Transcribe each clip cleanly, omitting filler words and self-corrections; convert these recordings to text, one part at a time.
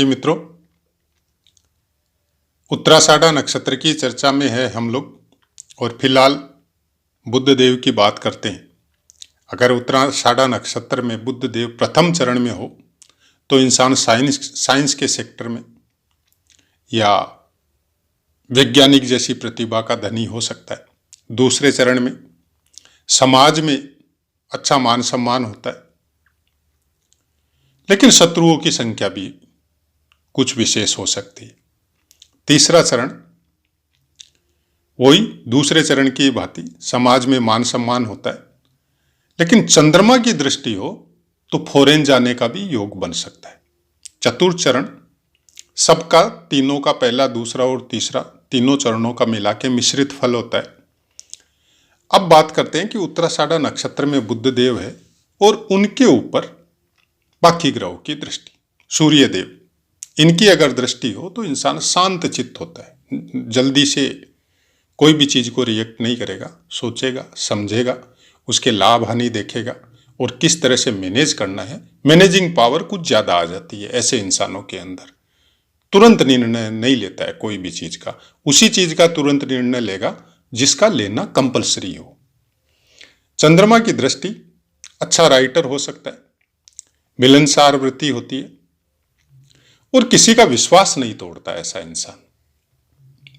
की मित्रों, उत्तराषाढ़ा नक्षत्र की चर्चा में है हम लोग और फिलहाल बुद्ध देव की बात करते हैं। अगर उत्तराषाढ़ा नक्षत्र में बुद्ध देव प्रथम चरण में हो तो इंसान साइंस के सेक्टर में या वैज्ञानिक जैसी प्रतिभा का धनी हो सकता है। दूसरे चरण में समाज में अच्छा मान सम्मान होता है, लेकिन शत्रुओं की संख्या भी कुछ विशेष हो सकती है। तीसरा चरण वही दूसरे चरण की भांति समाज में मान सम्मान होता है, लेकिन चंद्रमा की दृष्टि हो तो फॉरेन जाने का भी योग बन सकता है। चतुर्थ चरण सबका, तीनों का, पहला, दूसरा और तीसरा, तीनों चरणों का मिला के मिश्रित फल होता है। अब बात करते हैं कि उत्तराषाढ़ा नक्षत्र में बुद्ध देव है और उनके ऊपर बाकी ग्रहों की दृष्टि, सूर्य देव, इनकी अगर दृष्टि हो तो इंसान शांत चित्त होता है, जल्दी से कोई भी चीज को रिएक्ट नहीं करेगा, सोचेगा, समझेगा, उसके लाभ हानि देखेगा और किस तरह से मैनेज करना है, मैनेजिंग पावर कुछ ज्यादा आ जाती है ऐसे इंसानों के अंदर। तुरंत निर्णय नहीं लेता है कोई भी चीज का, उसी चीज का तुरंत निर्णय लेगा जिसका लेना कंपलसरी हो। चंद्रमा की दृष्टि, अच्छा राइटर हो सकता है, मिलनसार वृत्ति होती है और किसी का विश्वास नहीं तोड़ता ऐसा इंसान।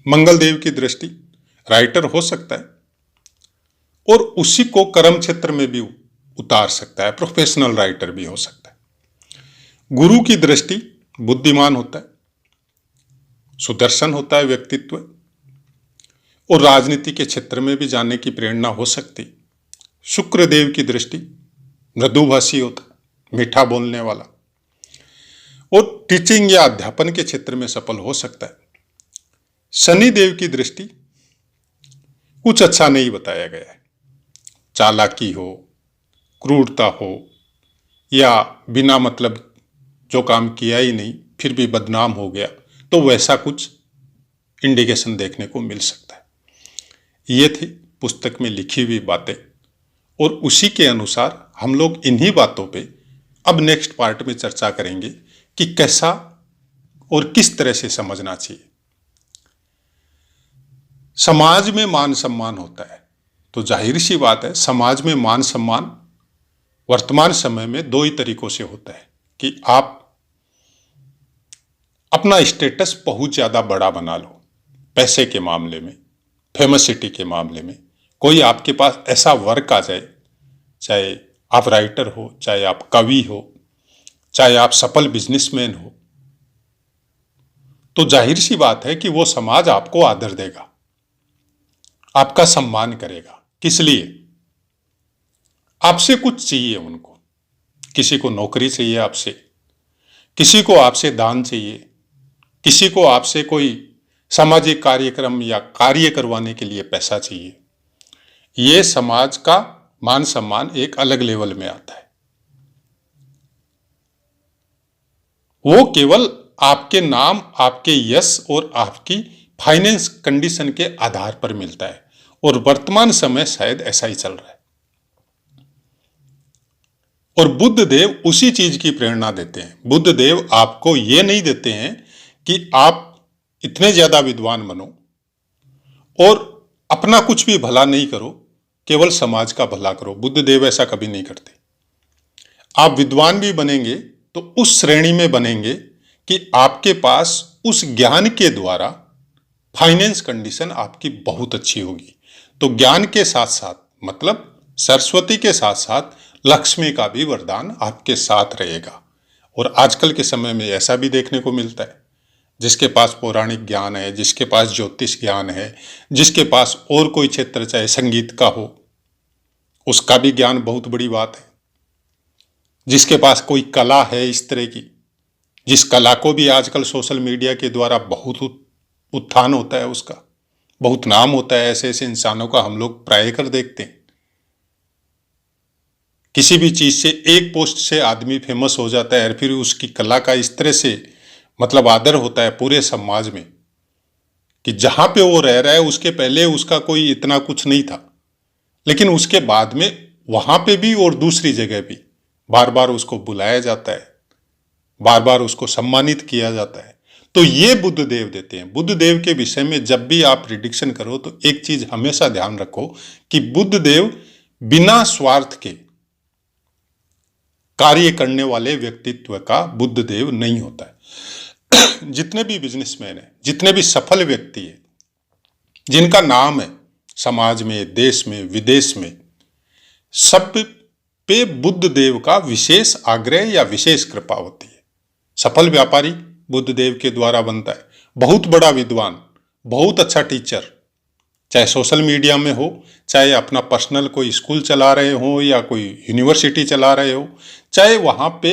मंगल देव की दृष्टि, राइटर हो सकता है और उसी को कर्म क्षेत्र में भी उतार सकता है, प्रोफेशनल राइटर भी हो सकता है। गुरु की दृष्टि, बुद्धिमान होता है, सुदर्शन होता है व्यक्तित्व और राजनीति के क्षेत्र में भी जाने की प्रेरणा हो सकती। शुक्र देव की दृष्टि, मृदुभाषी होता है, मीठा बोलने वाला और टीचिंग या अध्यापन के क्षेत्र में सफल हो सकता है। शनि देव की दृष्टि, कुछ अच्छा नहीं बताया गया है, चालाकी हो, क्रूरता हो या बिना मतलब जो काम किया ही नहीं फिर भी बदनाम हो गया, तो वैसा कुछ इंडिकेशन देखने को मिल सकता है। ये थी पुस्तक में लिखी हुई बातें और उसी के अनुसार हम लोग इन्हीं बातों पे अब नेक्स्ट पार्ट में चर्चा करेंगे कि कैसा और किस तरह से समझना चाहिए। समाज में मान सम्मान होता है तो जाहिर सी बात है, समाज में मान सम्मान वर्तमान समय में दो ही तरीकों से होता है कि आप अपना स्टेटस बहुत ज्यादा बड़ा बना लो, पैसे के मामले में, फेमसिटी के मामले में, कोई आपके पास ऐसा वर्क आ जाए, चाहे आप राइटर हो, चाहे आप कवि हो, चाहे आप सफल बिजनेसमैन हो, तो जाहिर सी बात है कि वो समाज आपको आदर देगा, आपका सम्मान करेगा। किस लिए? आपसे कुछ चाहिए उनको, किसी को नौकरी चाहिए आपसे, किसी को आपसे दान चाहिए, किसी को आपसे कोई सामाजिक कार्यक्रम या कार्य करवाने के लिए पैसा चाहिए। ये समाज का मान सम्मान एक अलग लेवल में आता है। वो केवल आपके नाम, आपके यश और आपकी फाइनेंस कंडीशन के आधार पर मिलता है और वर्तमान समय शायद ऐसा ही चल रहा है। और बुद्ध देव उसी चीज की प्रेरणा देते हैं। बुद्ध देव आपको ये नहीं देते हैं कि आप इतने ज्यादा विद्वान बनो और अपना कुछ भी भला नहीं करो, केवल समाज का भला करो। बुद्ध देव ऐसा कभी नहीं करते। आप विद्वान भी बनेंगे तो उस श्रेणी में बनेंगे कि आपके पास उस ज्ञान के द्वारा फाइनेंस कंडीशन आपकी बहुत अच्छी होगी। तो ज्ञान के साथ साथ, मतलब सरस्वती के साथ साथ लक्ष्मी का भी वरदान आपके साथ रहेगा। और आजकल के समय में ऐसा भी देखने को मिलता है, जिसके पास पौराणिक ज्ञान है, जिसके पास ज्योतिष ज्ञान है, जिसके पास और कोई क्षेत्र चाहे संगीत का हो, उसका भी ज्ञान बहुत बड़ी बात है। जिसके पास कोई कला है इस तरह की, जिस कला को भी आजकल सोशल मीडिया के द्वारा बहुत उत्थान होता है, उसका बहुत नाम होता है, ऐसे ऐसे इंसानों का हम लोग प्राय कर देखते हैं। किसी भी चीज से, एक पोस्ट से आदमी फेमस हो जाता है और फिर उसकी कला का इस तरह से मतलब आदर होता है पूरे समाज में कि जहां पे वो रह रहा है उसके पहले उसका कोई इतना कुछ नहीं था, लेकिन उसके बाद में वहां पे भी और दूसरी जगह भी बार बार उसको बुलाया जाता है, बार बार उसको सम्मानित किया जाता है। तो ये बुद्ध देव देते हैं। बुद्ध देव के विषय में जब भी आप प्रिडिक्शन करो तो एक चीज हमेशा ध्यान रखो कि बुद्ध देव बिना स्वार्थ के कार्य करने वाले व्यक्तित्व का बुद्ध देव नहीं होता है। जितने भी बिजनेसमैन हैं, जितने भी सफल व्यक्ति हैं, जिनका नाम है समाज में, देश में, विदेश में, सब पे बुद्ध देव का विशेष आग्रह या विशेष कृपा होती है। सफल व्यापारी बुद्ध देव के द्वारा बनता है। बहुत बड़ा विद्वान, बहुत अच्छा टीचर, चाहे सोशल मीडिया में हो, चाहे अपना पर्सनल कोई स्कूल चला रहे हो या कोई यूनिवर्सिटी चला रहे हो, चाहे वहां पे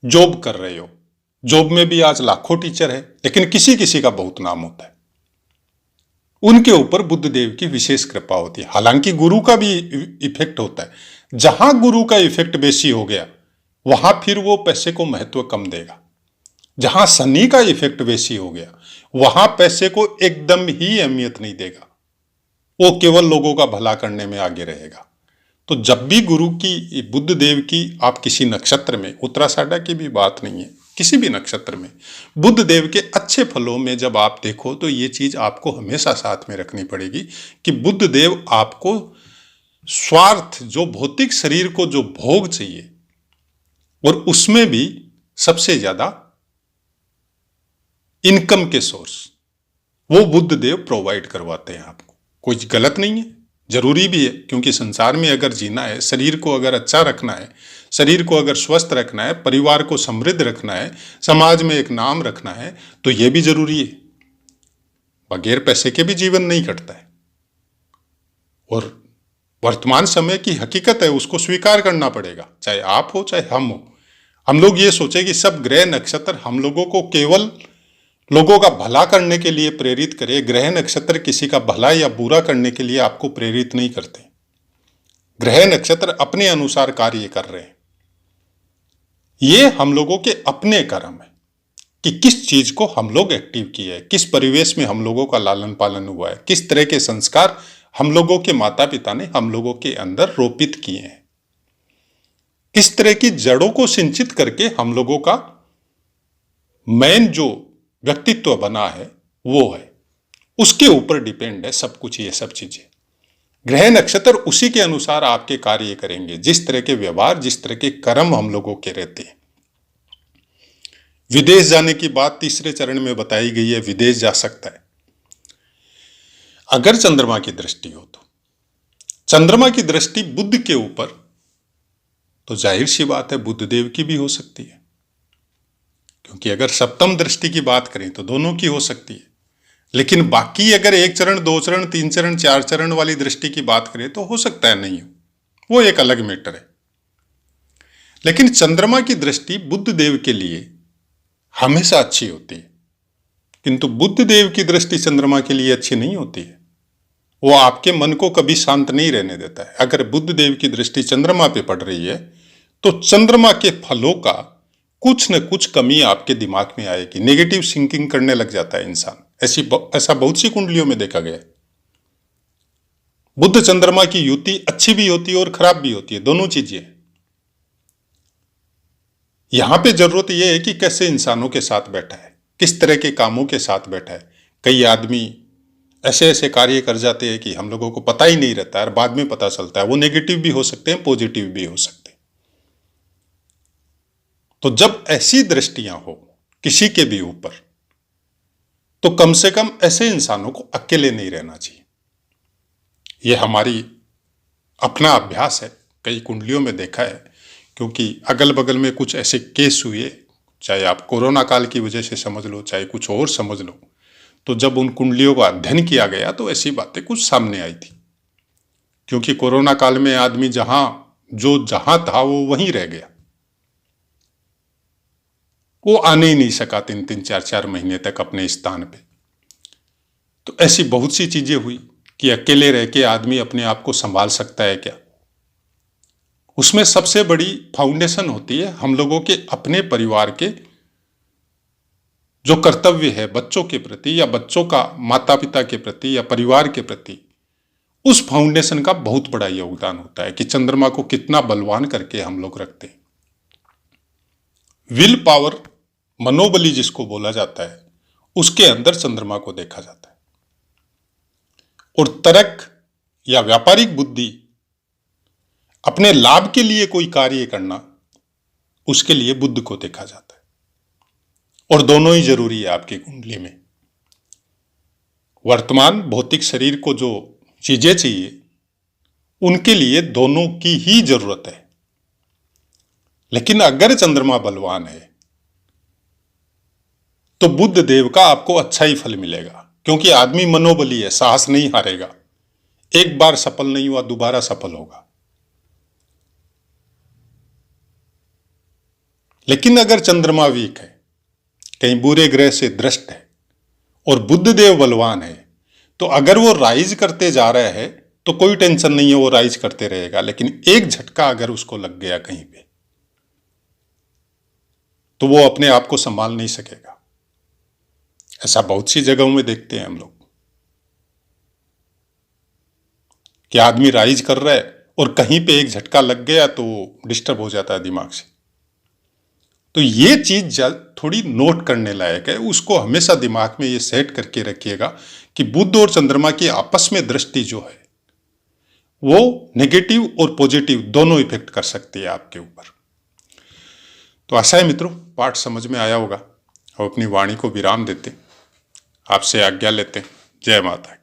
जॉब कर रहे हो। जॉब में भी आज लाखों टीचर है, लेकिन किसी किसी का बहुत नाम होता है। उनके ऊपर बुद्ध देव की विशेष कृपा होती है। हालांकि गुरु का भी इफेक्ट होता है। जहां गुरु का इफेक्ट बेसी हो गया वहां फिर वो पैसे को महत्व कम देगा। जहां शनि का इफेक्ट बेसी हो गया वहां पैसे को एकदम ही अहमियत नहीं देगा, वो केवल लोगों का भला करने में आगे रहेगा। तो जब भी गुरु की, बुद्ध देव की आप किसी नक्षत्र में, उत्तराषाढ़ा की भी बात नहीं है, किसी भी नक्षत्र में बुद्ध देव के अच्छे फलों में जब आप देखो तो ये चीज आपको हमेशा साथ में रखनी पड़ेगी कि बुद्ध देव आपको स्वार्थ, जो भौतिक शरीर को जो भोग चाहिए, और उसमें भी सबसे ज्यादा इनकम के सोर्स, वो बुद्ध देव प्रोवाइड करवाते हैं आपको। कोई गलत नहीं है, जरूरी भी है, क्योंकि संसार में अगर जीना है, शरीर को अगर अच्छा रखना है, शरीर को अगर स्वस्थ रखना है, परिवार को समृद्ध रखना है, समाज में एक नाम रखना है, तो यह भी जरूरी है। बगैर पैसे के भी जीवन नहीं कटता है। और वर्तमान समय की हकीकत है, उसको स्वीकार करना पड़ेगा, चाहे आप हो चाहे हम हो। हम लोग ये सोचे कि सब ग्रह नक्षत्र हम लोगों को केवल लोगों का भला करने के लिए प्रेरित करे। ग्रह नक्षत्र किसी का भला या बुरा करने के लिए आपको प्रेरित नहीं करते। ग्रह नक्षत्र अपने अनुसार कार्य कर रहे हैं। ये हम लोगों के अपने कर्म है कि किस चीज को हम लोग एक्टिव किए हैं, किस परिवेश में हम लोगों का लालन पालन हुआ है, किस तरह के संस्कार हम लोगों के माता पिता ने हम लोगों के अंदर रोपित किए हैं, किस तरह की जड़ों को सिंचित करके हम लोगों का मेन जो व्यक्तित्व बना है वो है, उसके ऊपर डिपेंड है सब कुछ। ये सब चीजें ग्रह नक्षत्र उसी के अनुसार आपके कार्य करेंगे। जिस तरह के व्यवहार, जिस तरह के कर्म हम लोगों के रहते हैं। विदेश जाने की बात तीसरे चरण में बताई गई है। विदेश जा सकता है अगर चंद्रमा की दृष्टि हो तो। चंद्रमा की दृष्टि बुध के ऊपर तो जाहिर सी बात है बुध देव की भी हो सकती है, क्योंकि अगर सप्तम दृष्टि की बात करें तो दोनों की हो सकती है। लेकिन बाकी अगर 1 चरण, 2 चरण, 3 चरण, 4 चरण वाली दृष्टि की बात करें तो हो सकता है नहीं हो, वो एक अलग मैटर है। लेकिन चंद्रमा की दृष्टि बुध देव के लिए हमेशा अच्छी होती है, किंतु बुध देव की दृष्टि चंद्रमा के लिए अच्छी नहीं होती है। वो आपके मन को कभी शांत नहीं रहने देता है। अगर बुध देव की दृष्टि चंद्रमा पे पड़ रही है तो चंद्रमा के फलों का कुछ न कुछ कमी आपके दिमाग में आएगी। नेगेटिव थिंकिंग करने लग जाता है इंसान। ऐसा बहुत सी कुंडलियों में देखा गया है। बुध चंद्रमा की युति अच्छी भी होती है और खराब भी होती है, दोनों चीजें। यहां पे जरूरत यह है कि कैसे इंसानों के साथ बैठा है, किस तरह के कामों के साथ बैठा है। कई आदमी ऐसे ऐसे कार्य कर जाते हैं कि हम लोगों को पता ही नहीं रहता है और बाद में पता चलता है। वो नेगेटिव भी हो सकते हैं, पॉजिटिव भी हो सकते हैं। तो जब ऐसी दृष्टियां हो किसी के भी ऊपर, तो कम से कम ऐसे इंसानों को अकेले नहीं रहना चाहिए। यह हमारी अपना अभ्यास है, कई कुंडलियों में देखा है। क्योंकि अगल बगल में कुछ ऐसे केस हुए, चाहे आप कोरोना काल की वजह से समझ लो, चाहे कुछ और समझ लो, तो जब उन कुंडलियों का अध्ययन किया गया तो ऐसी बातें कुछ सामने आई थी। क्योंकि कोरोना काल में आदमी जहां था वो वहीं रह गया, वो आने ही नहीं सका 3-3, 4-4 महीने तक अपने स्थान पे। तो ऐसी बहुत सी चीजें हुई कि अकेले रह के आदमी अपने आप को संभाल सकता है क्या। उसमें सबसे बड़ी फाउंडेशन होती है हम लोगों के अपने परिवार के जो कर्तव्य है बच्चों के प्रति, या बच्चों का माता पिता के प्रति या परिवार के प्रति। उस फाउंडेशन का बहुत बड़ा योगदान होता है कि चंद्रमा को कितना बलवान करके हम लोग रखते हैं। विल पावर मनोबली जिसको बोला जाता है, उसके अंदर चंद्रमा को देखा जाता है। और तर्क या व्यापारिक बुद्धि, अपने लाभ के लिए कोई कार्य करना, उसके लिए बुध को देखा जाता है। और दोनों ही जरूरी है आपकी कुंडली में। वर्तमान भौतिक शरीर को जो चीजें चाहिए, उनके लिए दोनों की ही जरूरत है। लेकिन अगर चंद्रमा बलवान है तो बुध देव का आपको अच्छा ही फल मिलेगा, क्योंकि आदमी मनोबली है, साहस नहीं हारेगा। एक बार सफल नहीं हुआ, दोबारा सफल होगा। लेकिन अगर चंद्रमा वीक है, कहीं बुरे ग्रह से दृष्ट है और बुध देव बलवान है, तो अगर वो राइज करते जा रहा है तो कोई टेंशन नहीं है, वो राइज करते रहेगा। लेकिन एक झटका अगर उसको लग गया कहीं पे, तो वो अपने आप को संभाल नहीं सकेगा। ऐसा बहुत सी जगहों में देखते हैं हम लोग कि आदमी राइज कर रहा है और कहीं पे एक झटका लग गया तो डिस्टर्ब हो जाता है दिमाग से। तो ये चीज थोड़ी नोट करने लायक है, उसको हमेशा दिमाग में ये सेट करके रखिएगा कि बुध और चंद्रमा की आपस में दृष्टि जो है, वो नेगेटिव और पॉजिटिव दोनों इफेक्ट कर सकती है आपके ऊपर। तो आशा है मित्रों पाठ समझ में आया होगा। हम अपनी वाणी को विराम देते, आपसे आज्ञा लेते। जय माता।